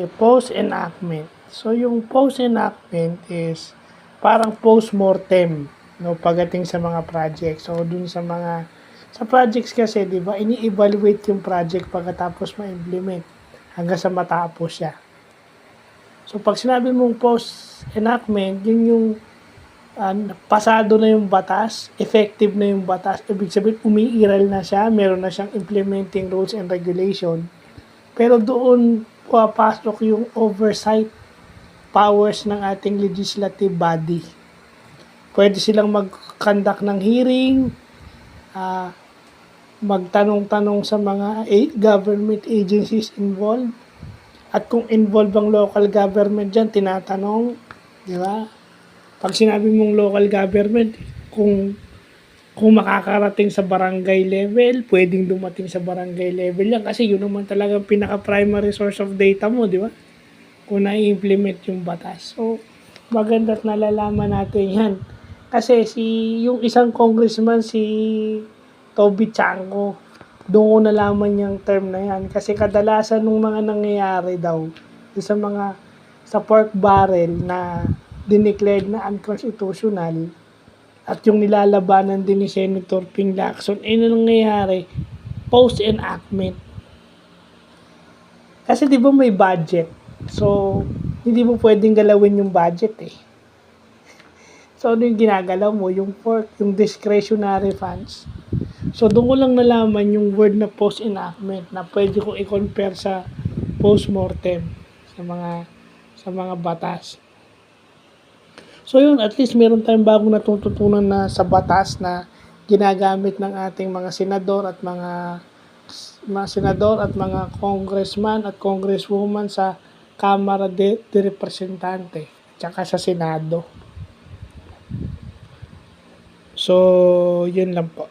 post-enactment. So, yung post-enactment is parang post-mortem, no, pagdating sa mga projects. So, dun sa projects kasi, di ba, ini-evaluate yung project pagkatapos ma-implement hanggang sa matapos siya. So, pag sinabi mong post-enactment, yun yung pasado na yung batas, effective na yung batas, ibig sabihin umiiral na siya, meron na siyang implementing rules and regulation. Pero doon papasok yung oversight powers ng ating legislative body. Pwede silang mag-conduct ng hearing, magtanong-tanong sa mga government agencies involved, at kung involved ang local government dyan, tinatanong, di ba? Pag sinabi mong local government, kung makakarating sa barangay level, pwedeng dumating sa barangay level yan kasi yun naman talaga pinaka-primary source of data mo, di ba? Kung na-implement yung batas. So, maganda't nalalaman natin yan. Kasi yung isang congressman, si Toby Chanko, doon ko nalaman yung term na yan. Kasi kadalasan ng mga nangyayari daw, sa pork barrel na dineclared na unconstitutional at yung nilalabanan din ni Senator Ping Lacson, nangyayari post-enactment. Kasi di ba may budget? So, hindi mo pwedeng galawin yung budget eh. So, ano yung ginagalaw mo? Yung pork, yung discretionary funds. So, doon ko lang nalaman yung word na post-enactment na pwede kong i-compare sa post-mortem sa mga batas. So yun, at least meron tayong bagong natututunan na sa batas na ginagamit ng ating mga senador at mga congressman at congresswoman sa Kamara de Representante at sa Senado. So, yun lang po.